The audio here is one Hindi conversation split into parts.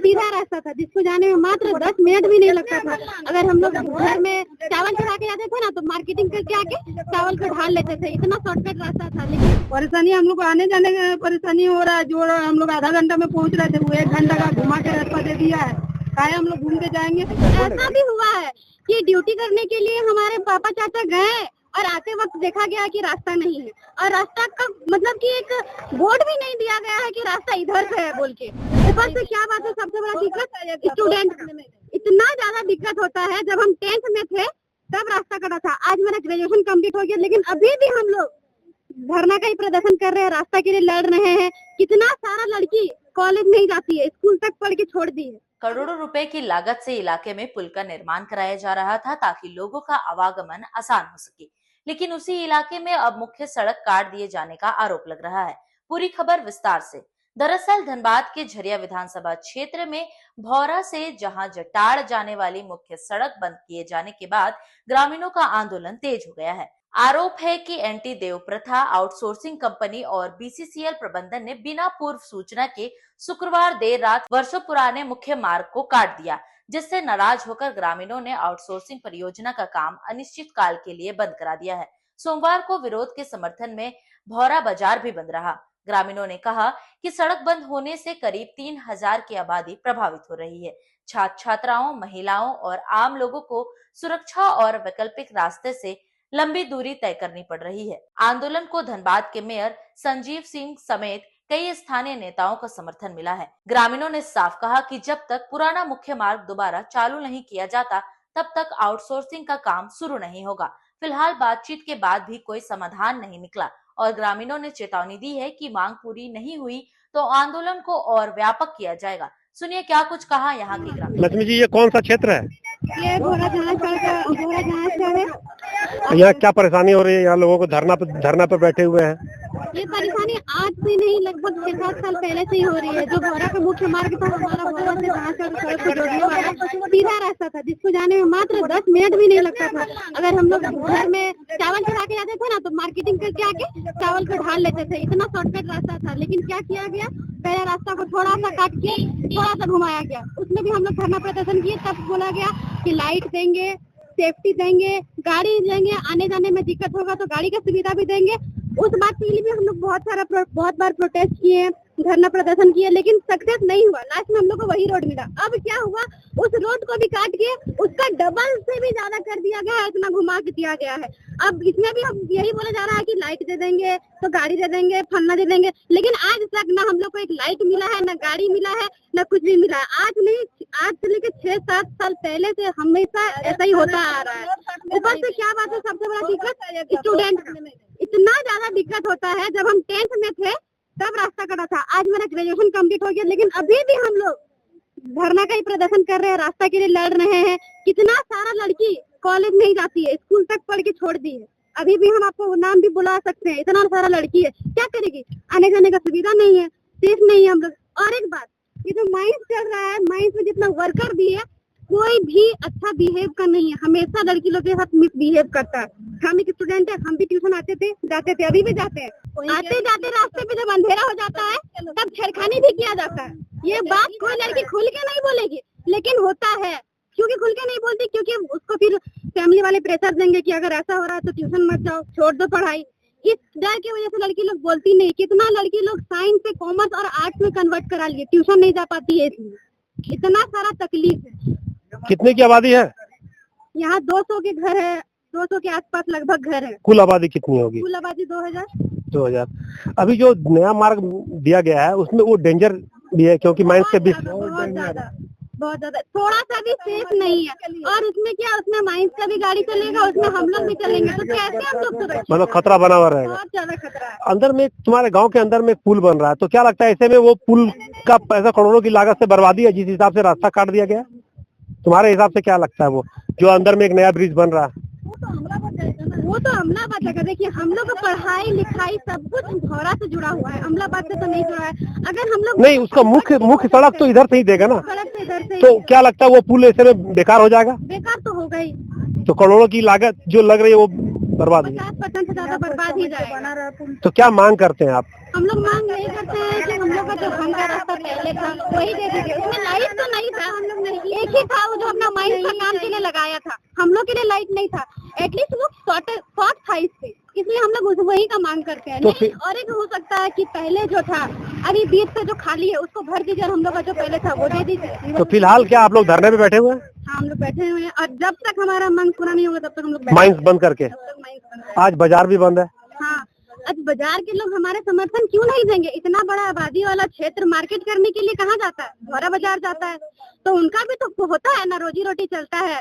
सीधा रास्ता था जिसको जाने में मात्र 10 मिनट भी नहीं लगता था। अगर हम लोग घर में चावल चढ़ा के जाते थे ना तो मार्केटिंग करके आके चावल को ढाल लेते थे, इतना शॉर्टकट रास्ता था। लेकिन परेशानी हम लोग को आने जाने का परेशानी हो रहा है, जो हम लोग आधा घंटा में पहुंच रहे थे वो 1 घंटा का घुमा के रास्ता दे दिया है। काहे हम लोग घूम के जाएंगे? ऐसा भी हुआ है कि ड्यूटी करने के लिए हमारे पापा चाचा गए और आते वक्त देखा गया कि रास्ता नहीं है, और रास्ता का मतलब कि एक बोर्ड भी नहीं दिया गया है कि रास्ता इधर से है बोल के। ऊपर से क्या बात है, सबसे बड़ा दिक्कत स्टूडेंट, इतना ज्यादा दिक्कत होता है। जब हम 10th में थे तब रास्ता कटा था, आज मेरा ग्रेजुएशन कंप्लीट हो गया, लेकिन अभी भी हम लोग धरना का ही प्रदर्शन कर रहे हैं, रास्ता के लिए लड़ रहे हैं। कितना सारा लड़की कॉलेज नहीं जाती है, स्कूल तक पढ़ के छोड़ दी है। करोड़ों रुपए की लागत से इलाके में पुल का निर्माण कराया जा रहा था ताकि लोगों का आवागमन आसान हो सके, लेकिन उसी इलाके में अब मुख्य सड़क काट दिए जाने का आरोप लग रहा है। पूरी खबर विस्तार से। दरअसल धनबाद के झरिया विधानसभा क्षेत्र में भौरा से जहां जटाड़ जाने वाली मुख्य सड़क बंद किए जाने के बाद ग्रामीणों का आंदोलन तेज हो गया है। आरोप है कि एंटी देव प्रथा आउटसोर्सिंग कंपनी और बीसीसीएल प्रबंधन ने बिना पूर्व सूचना के शुक्रवार देर रात वर्षों पुराने मुख्य मार्ग को काट दिया, जिससे नाराज होकर ग्रामीणों ने आउटसोर्सिंग परियोजना का काम अनिश्चित काल के लिए बंद करा दिया है। सोमवार को विरोध के समर्थन में भौरा बाजार भी बंद रहा। ग्रामीणों ने कहा कि सड़क बंद होने से करीब 3000 की आबादी प्रभावित हो रही है। छात्र छात्राओं, महिलाओं और आम लोगों को सुरक्षा और वैकल्पिक रास्ते से लंबी दूरी तय करनी पड़ रही है। आंदोलन को धनबाद के मेयर संजीव सिंह समेत कई स्थानीय नेताओं का समर्थन मिला है। ग्रामीणों ने साफ कहा कि जब तक पुराना मुख्य मार्ग दोबारा चालू नहीं किया जाता तब तक आउटसोर्सिंग का काम शुरू नहीं होगा। फिलहाल बातचीत के बाद भी कोई समाधान नहीं निकला और ग्रामीणों ने चेतावनी दी है कि मांग पूरी नहीं हुई तो आंदोलन को और व्यापक किया जाएगा। सुनिए क्या कुछ कहा यहाँ के ग्रामीण। लक्ष्मी जी, ये कौन सा क्षेत्र है? ये घोड़ा है। यहाँ क्या परेशानी हो रही है? यहाँ लोगों को धरना पे बैठे हुए हैं। ये परेशानी आज से नहीं, लगभग 6-7 साल पहले से ही हो रही है। जो भौरा का मुख्य मार्ग था हमारा भौरा से सड़क को जोड़ने वाला सीधा रास्ता था जिसको जाने में मात्र 10 मिनट भी नहीं लगता था। अगर हम लोग घर में चावल चढ़ा के जाते थे ना तो मार्केटिंग करके आके चावल को ढाल लेते थे, इतना शॉर्टकट रास्ता था। लेकिन क्या किया गया, पहले रास्ता को थोड़ा सा काट के थोड़ा सा घुमाया गया। उसमें भी हम लोग धरना प्रदर्शन किए, तब बोला गया कि लाइट देंगे, सेफ्टी देंगे, गाड़ी देंगे, आने जाने में दिक्कत होगा तो गाड़ी की सुविधा भी देंगे। उस बात के लिए भी हम लोग बहुत बार प्रोटेस्ट किए, धरना प्रदर्शन किए, लेकिन सक्सेस नहीं हुआ। लास्ट में हम लोग को वही रोड मिला। अब क्या हुआ, उस रोड को भी काट के उसका डबल से भी ज्यादा कर दिया गया है, इतना घुमा के दिया गया है। अब इसमें भी हम यही बोला जा रहा है कि लाइट दे देंगे तो गाड़ी दे देंगे, फलना दे देंगे, लेकिन आज तक ना हम लोग को एक लाइट मिला है, ना गाड़ी मिला है, ना कुछ भी मिला है। आज नहीं, आज से लेकर 6-7 साल पहले से हमेशा ऐसा ही होता आ रहा है। ऊपर से क्या बात है, सबसे बड़ा दिक्कत स्टूडेंट, इतना ज्यादा दिक्कत होता है। जब हम 10th में थे तब रास्ता कटा था, आज मेरा ग्रेजुएशन कंप्लीट हो गया, लेकिन अभी भी हम लोग धरना का ही प्रदर्शन कर रहे हैं, रास्ता के लिए लड़ रहे हैं। कितना सारा लड़की कॉलेज नहीं जाती है, स्कूल तक पढ़ के छोड़ दी है। अभी भी हम आपको नाम भी बुला सकते हैं, इतना सारा लड़की है, क्या करेगी? आने जाने का सुविधा नहीं है, सेफ नहीं है हम लोग। और एक बात, ये जो माइंस चल रहा है, माइंस में जितना वर्कर भी है कोई भी अच्छा बिहेव का नहीं है, हमेशा लड़की लोग के साथ मिसबिहेव करता है। हम एक स्टूडेंट है, हम भी ट्यूशन आते थे, जाते थे, अभी भी जाते हैं। आते जाते रास्ते पे जब अंधेरा हो जाता है तब छेड़खानी भी किया जाता है। ये बात कोई लड़की खुल के नहीं बोलेगी, लेकिन होता है। क्योंकि खुल के नहीं बोलती, क्योंकि उसको फिर फैमिली वाले प्रेशर देंगे कि अगर ऐसा हो रहा है तो ट्यूशन मत जाओ, छोड़ दो पढ़ाई। इस डर की वजह से लड़की लोग बोलती नहीं। कितना लड़की लोग साइंस से कॉमर्स और आर्ट्स में कन्वर्ट करा लिए, ट्यूशन नहीं जा पाती है, इसलिए इतना सारा तकलीफ है। कितने की आबादी है यहाँ? 200 के घर है, 200 के आसपास लगभग घर है। कुल आबादी कितनी होगी? कुल आबादी 2000। अभी जो नया मार्ग दिया गया है उसमें वो डेंजर भी है, क्योंकि माइंस के बीच बहुत ज्यादा थोड़ा सा भी सेफ नहीं है। और उसमें क्या, उसमें माइंस का भी गाड़ी चलेगा, उसमें हम लोग भी चलेंगे, तो कैसे हम लोग सुरक्षित? मतलब खतरा बना हुआ रहेगा, बहुत ज्यादा खतरा है। अंदर में तुम्हारे गांव के अंदर में एक पुल बन रहा है, तो क्या लगता है ऐसे में वो पुल का पैसा करोड़ों की लागत से बर्बादी है जिस हिसाब से रास्ता काट दिया गया? तुम्हारे हिसाब से क्या लगता है वो जो अंदर में एक नया ब्रिज बन रहा है? वो तो अमलाबाद लगा। देखिए, हम लोग का पढ़ाई लिखाई सब कुछ भौरा से जुड़ा हुआ है, अमलाबाद से तो नहीं जुड़ा है। अगर हम लोग नहीं, उसका मुख्य सड़क तो इधर से ही देगा ना, सड़क से इधर से, तो क्या लगता है वो पुल ऐसे में बेकार हो जाएगा? बेकार तो होगा ही। तो करोड़ों की लागत जो लग रही है वो बर्बाद है, 50% से ज्यादा बर्बाद ही जाएगा। तो क्या मांग करते हैं आप? हम लोग मांग यही करते हैं कि हम लोग का जो भंग का रास्ता पहले था वही दे दीजिए। उसमें लाइट तो नहीं था, हम लोग नहीं, एक ही था वो जो अपना माइंड का काम के लिए लगाया था, हम लोग के लिए लाइट नहीं था। एटलीस्ट वो शॉर्ट था इससे, इसलिए हम लोग वही का मांग करते हैं। तो नहीं, और एक हो सकता है कि पहले जो था अभी बीच से जो खाली है उसको भर दीजिए और हम लोग का जो पहले था वो दे दीजिए। तो फिलहाल क्या आप लोग धरने पे बैठे हुए हैं? हाँ, हम लोग बैठे हुए हैं और जब तक हमारा मांग पूरा नहीं होगा तब तक हम लोग माइंस बंद करके। आज बाजार भी बंद है। हाँ, आज बाजार के लोग हमारे समर्थन क्यों नहीं देंगे? इतना बड़ा आबादी वाला क्षेत्र मार्केट करने के लिए कहाँ जाता है? भौरा बाजार जाता है, तो उनका भी तो होता है ना, रोजी रोटी चलता है,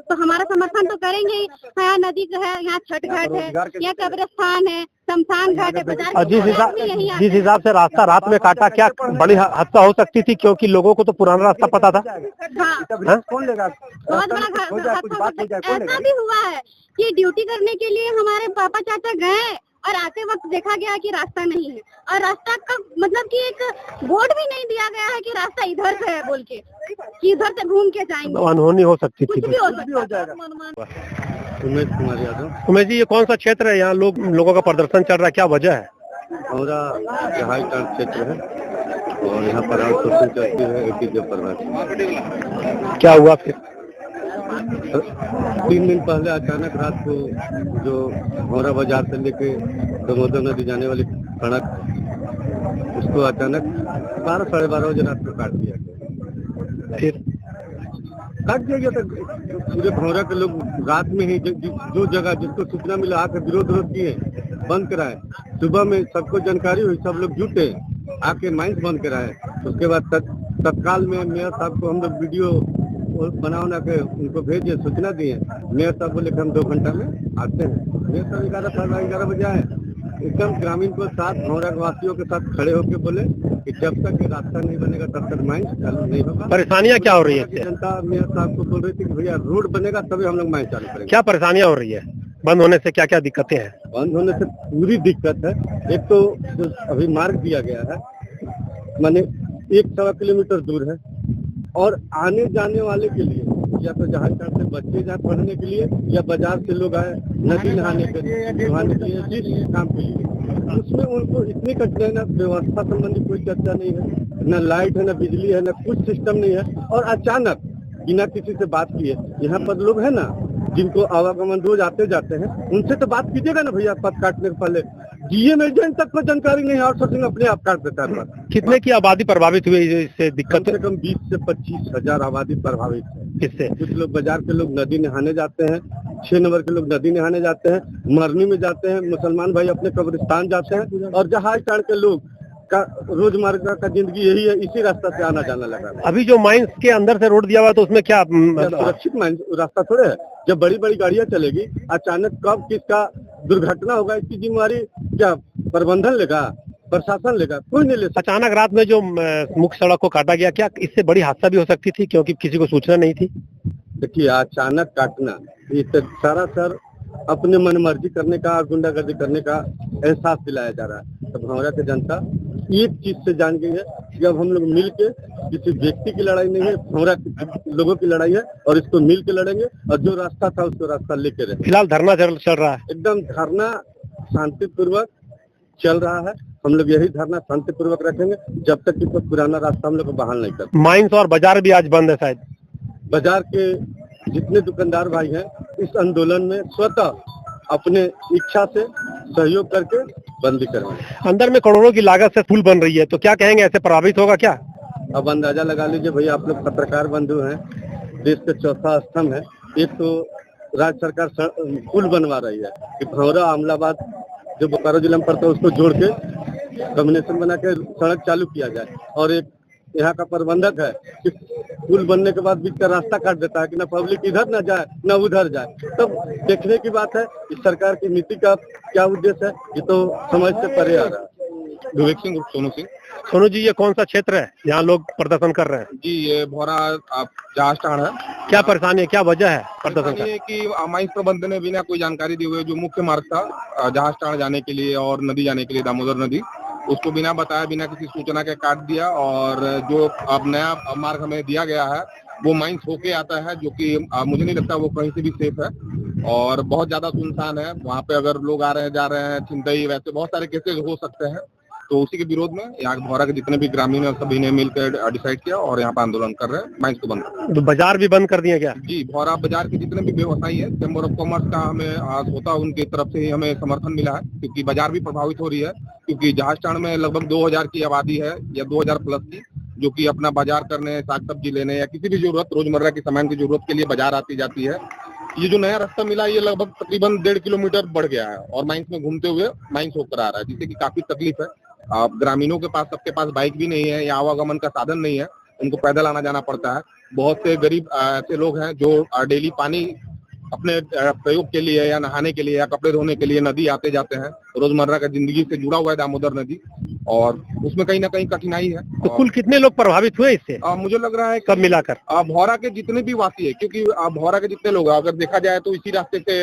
तो हमारा समर्थन तो करेंगे ही। यहाँ नदी जो है, यहाँ छठ घाट है, यहाँ कब्रिस्तान है, शमशान घाट है, बाजार और जिस हिसाब से रास्ता रात में काटा, क्या बड़ी हादसा हो सकती थी? क्योंकि लोगों को तो पुराना रास्ता पता था। हाँ, कौन लेगा? बहुत बड़ा ऐसा भी हुआ है कि ड्यूटी करने के लिए हमारे पापा चाचा गए और आते वक्त देखा गया कि रास्ता नहीं है, और रास्ता का मतलब कि एक बोर्ड भी नहीं दिया गया है कि रास्ता इधर से है बोल के, कि इधर से घूम के जाएंगे। अनहोनी हो सकती थी। कुछ भी हो जाएगा। उमेश कुमार यादव। उमेश जी, ये कौन सा क्षेत्र है? यहाँ लोगों का प्रदर्शन चल रहा है, क्या वजह है? हमारा जहाज क्षेत्र है और यहाँ पर आउटसोर्सिंग चलती है APJ परवार। क्या हुआ फिर? 3 दिन पहले अचानक रात को जो भौरा बाजार से लेके दामोदर नदी जाने वाली सड़क, उसको अचानक 12 साढ़े 12 बजे रात को काट दिया गया। फिर काट दिया गया तो पूरे भौरा के लोग रात में ही जो जगह जिसको सूचना मिला आकर विरोध किए, बंद कराए। सुबह में सबको जानकारी हुई, सब लोग जुटे आके माइंस बंद कराए। उसके बाद तत्काल में मेयर साहब को हम लोग वीडियो बना के उनको भेजे, सूचना दिए। मेयर साहब बोले कि हम 2 घंटा में आते हैं। मेयर साहब 11 बजे आए, एकदम ग्रामीण को साथ भौरा वासियों के साथ खड़े होकर बोले कि जब तक ये रास्ता नहीं बनेगा तब तक माइंस चालू नहीं होगा। परेशानियाँ क्या हो रही है? जनता मेयर साहब को बोल रही थी कि भैया रोड बनेगा तभी हम लोग माइंस चालू करेंगे। क्या परेशानियाँ हो रही है? बंद होने से क्या क्या दिक्कतें हैं? बंद होने से पूरी दिक्कत है। एक तो जो अभी मार्ग दिया गया है, माने 1-1.25 किलोमीटर दूर है, और आने जाने वाले के लिए या तो जहाज घाट से बच्चे जाए पढ़ने के लिए या बाजार से लोग आए नदी नहाने के लिए, जिस काम के लिए, उसमें उनको इतनी कठिनाई, ना व्यवस्था संबंधी कोई चर्चा नहीं है, न लाइट है, न बिजली है, न कुछ सिस्टम नहीं है। और अचानक बिना किसी से बात किए यहाँ पर लोग है ना जिनको आवागमन रोज आते जाते हैं, उनसे तो बात कीजिएगा ना भैया। पथ काटने के पहले डीएम एजेंट तक को जानकारी नहीं है, आउटसोर्सिंग अपने आप काट देता है। कितने की आबादी प्रभावित हुई इससे? दिक्कत कम से कम 20 से 25 हजार आबादी प्रभावित है। किससे? कुछ लोग बाजार के लोग नदी नहाने जाते हैं, 6 नंबर के लोग नदी नहाने जाते हैं, मरनी में जाते हैं, मुसलमान भाई अपने कब्रिस्तान जाते हैं, और जहाज टाड़ के लोग का रोजमर्रा का जिंदगी यही है, इसी रास्ता से आना जाना लगा। अभी जो माइंस के अंदर से रोड दिया हुआ तो उसमें क्या सुरक्षित माइंस रास्ता थोड़े है? जब बड़ी बड़ी गाड़ियां चलेगी, अचानक कब किसका दुर्घटना होगा इसकी जिम्मेवारी क्या प्रबंधन लेगा, प्रशासन लेगा? कोई नहीं ले सकता। अचानक रात में जो मुख्य सड़क को काटा गया, क्या इससे बड़ी हादसा भी हो सकती थी क्योंकि किसी को सूचना नहीं थी? देखिए, अचानक काटना, ये सरासर अपने मनमर्जी करने का, गुंडागर्दी करने का एहसास दिलाया जा रहा है। तो भौरा की जनता एक चीज से जान गई है कि अब हम लोग मिल के, किसी व्यक्ति की लड़ाई नहीं है, भौरा लोगों की लड़ाई है, और इसको मिल के लड़ेंगे, और जो रास्ता था उसको रास्ता लेके रहे। फिलहाल धरना चल रहा है, एकदम धरना शांतिपूर्वक चल रहा है। हम लोग यही धरना शांतिपूर्वक रखेंगे जब तक कि पुराना रास्ता हम लोग को बहाल नहीं करते। माइंस और बाजार भी आज बंद है शायद। बाजार के जितने दुकानदार भाई हैं इस आंदोलन में स्वतः अपने इच्छा से सहयोग करके बंदी करेंगे। अंदर में करोड़ों की लागत से पुल बन रही है, तो क्या कहेंगे, ऐसे प्रभावित होगा क्या? अब अंदाजा लगा लीजिए भैया, आप लोग पत्रकार बंधु हैं, देश के चौथा स्तंभ है। एक तो राज्य सरकार पुल बनवा रही है कि भौरा अमलाबाद जो बोकारो जिला में पड़ता है उसको जोड़ के कॉम्बिनेशन बना के सड़क चालू किया जाए, और एक यहाँ का प्रबंधक है कि पुल बनने के बाद बीच का रास्ता काट देता है कि ना पब्लिक इधर ना जाए ना उधर जाए। तब देखने की बात है इस सरकार की नीति का क्या उद्देश्य है, ये तो समझ से परे आ रहा है। विवेक सिंह, सोनू सिंह। सोनू जी, ये कौन सा क्षेत्र है यहाँ लोग प्रदर्शन कर रहे हैं? जी, ये भौरा जहाज टाड़ है। क्या परेशानी है, क्या वजह है प्रदर्शन का? ये कि माइंस प्रबंधन ने बिना कोई जानकारी दिए हुए जो मुख्य मार्ग था जहाज टाड़ जाने के लिए और नदी जाने के लिए, दामोदर नदी, उसको बिना बताया, बिना किसी सूचना के काट दिया। और जो अब नया मार्ग हमें दिया गया है वो माइंस होके आता है, जो कि मुझे नहीं लगता वो कहीं से भी सेफ है, और बहुत ज्यादा सुनसान है। वहाँ पे अगर लोग आ रहे हैं जा रहे हैं, छिनतई, वैसे बहुत सारे केसेज हो सकते हैं। तो उसी के विरोध में यहाँ भौरा के जितने भी ग्रामीण है सभी ने मिलकर डिसाइड किया और यहाँ पर आंदोलन कर रहे हैं, माइंस को बंद कर। तो बाजार भी बंद कर दिया क्या? जी, भौरा बाजार के जितने भी व्यवसायी है, चैम्बर ऑफ कॉमर्स का हमें आज होता उनकी तरफ से ही हमें समर्थन मिला है, क्योंकि बाजार भी प्रभावित हो रही है, क्योंकि जहाजटाण में लगभग 2000 की आबादी है या 2000 प्लस की, जो कि अपना बाजार करने, साग सब्जी लेने या किसी भी जरूरत रोजमर्रा की सामान की जरूरत के लिए बाजार आती जाती है। ये जो नया रास्ता मिला ये लगभग तकरीबन 1.5 किलोमीटर बढ़ गया है और माइंस में घूमते हुए माइंस होकर आ रहा है, जिससे कि काफी तकलीफ है। ग्रामीणों के पास, सबके पास बाइक भी नहीं है या आवागमन का साधन नहीं है, उनको पैदल आना जाना पड़ता है। बहुत से गरीब ऐसे लोग हैं जो डेली पानी अपने प्रयोग के लिए या नहाने के लिए या कपड़े धोने के लिए नदी आते जाते हैं। रोजमर्रा का जिंदगी से जुड़ा हुआ है दामोदर नदी और उसमें कहीं ना कहीं कठिनाई है। तो कुल कितने लोग प्रभावित हुए इससे? मुझे लग रहा है सब मिलाकर भौरा के जितने भी वासी है, क्योंकि भौरा के जितने लोग अगर देखा जाए तो इसी रास्ते से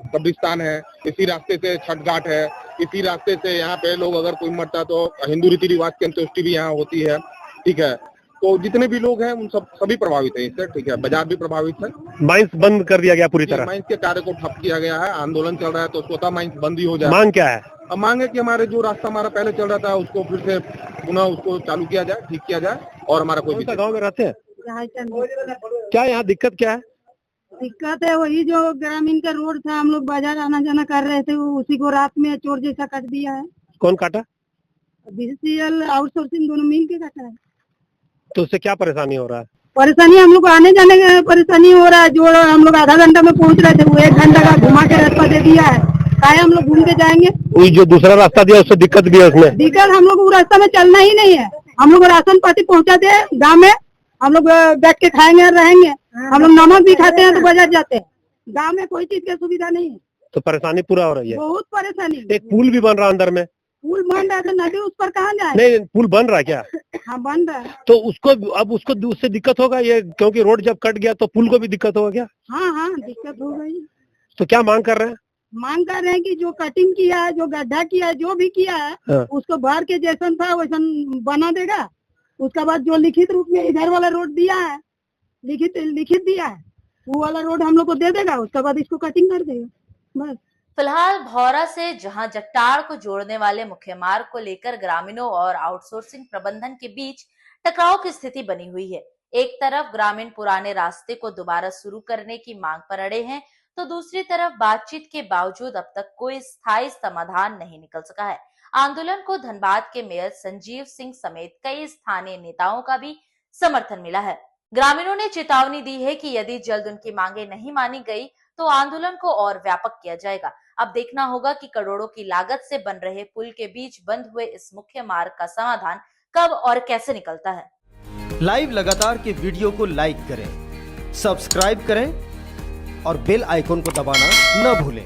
कब्रिस्तान है, इसी रास्ते से छठ घाट है, इसी रास्ते से यहाँ पे लोग अगर कोई मरता है तो हिंदू रीति रिवाज की अंत्येष्टि भी यहाँ होती है। ठीक है, तो जितने भी लोग हैं उन सभी प्रभावित है इससे। ठीक है, बाजार भी प्रभावित है। माइंस बंद कर दिया गया पूरी तरह? माइंस के कार्य को ठप किया गया है, आंदोलन चल रहा है तो स्वतः माइंस बंद ही हो जाए। मांग क्या है? मांग है कि हमारे जो रास्ता हमारा पहले चल रहा था उसको फिर से पुनः उसको चालू किया जाए, ठीक किया जाए और हमारा कोई भी। गाँव में रहते हैं क्या? यहाँ दिक्कत क्या है? दिक्कत है वही जो ग्रामीण का रोड था, हम लोग बाजार आना जाना कर रहे थे, उसी को रात में चोर जैसा काट दिया है। कौन काटा? बीसीएल आउटसोर्सिंग दोनों मिल के काटा है। तो उससे क्या परेशानी हो रहा है? परेशानी हम लोग को आने जाने का परेशानी हो रहा है। जो हम लोग आधा घंटा में पहुंच रहे थे वो 1 घंटा का घुमा के रास्ता दे दिया है। काहे हम लोग घूम के जाएंगे? वही जो दूसरा रास्ता दिया उससे दिक्कत भी है उसमें? दिक्कत हम लोग वो रास्ता में चलना ही नहीं है। हम लोग राशन पाती पहुंचा दे गाँव में, हम लोग बैठ के खाएंगे और रहेंगे। हम लोग नमक भी खाते हैं तो बाजार जाते हैं। गाँव में कोई चीज की सुविधा नहीं है, तो परेशानी पूरा हो रही है। बहुत परेशानी। एक पुल भी बन रहा अंदर में। पुल बन रहा है तो नदी उस पर कहाँ जाए? नहीं, पुल बन रहा है क्या? हाँ बन रहा है। तो उसको अब उससे दिक्कत होगा ये, क्योंकि रोड जब कट गया तो पुल को भी दिक्कत होगा क्या? हाँ दिक्कत हो गई। तो क्या मांग कर रहे हैं? मांग कर रहे हैं कि जो कटिंग किया है, जो गड्ढा किया है, जो भी किया है हाँ। उसको भर के जैसन था वैसन बना देगा। उसके बाद जो लिखित रूप में इधर वाला रोड दिया है, लिखित दिया है, वो वाला रोड हम लोग को दे देगा। उसके बाद इसको कटिंग कर देगा बस। फिलहाल भौरा से जहां जट्टाड़ को जोड़ने वाले मुख्य मार्ग को लेकर ग्रामीणों और आउटसोर्सिंग प्रबंधन के बीच टकराव की स्थिति बनी हुई है। एक तरफ ग्रामीण पुराने रास्ते को दोबारा शुरू करने की मांग पर अड़े हैं, तो दूसरी तरफ बातचीत के बावजूद अब तक कोई स्थायी समाधान नहीं निकल सका है। आंदोलन को धनबाद के मेयर संजीव सिंह समेत कई स्थानीय नेताओं का भी समर्थन मिला है। ग्रामीणों ने चेतावनी दी है कि यदि जल्द उनकी मांगे नहीं मानी गई तो आंदोलन को और व्यापक किया जाएगा। अब देखना होगा कि करोड़ों की लागत से बन रहे पुल के बीच बंद हुए इस मुख्य मार्ग का समाधान कब और कैसे निकलता है। लाइव लगातार के वीडियो को लाइक करें, सब्सक्राइब करें और बेल आइकॉन को दबाना न भूलें।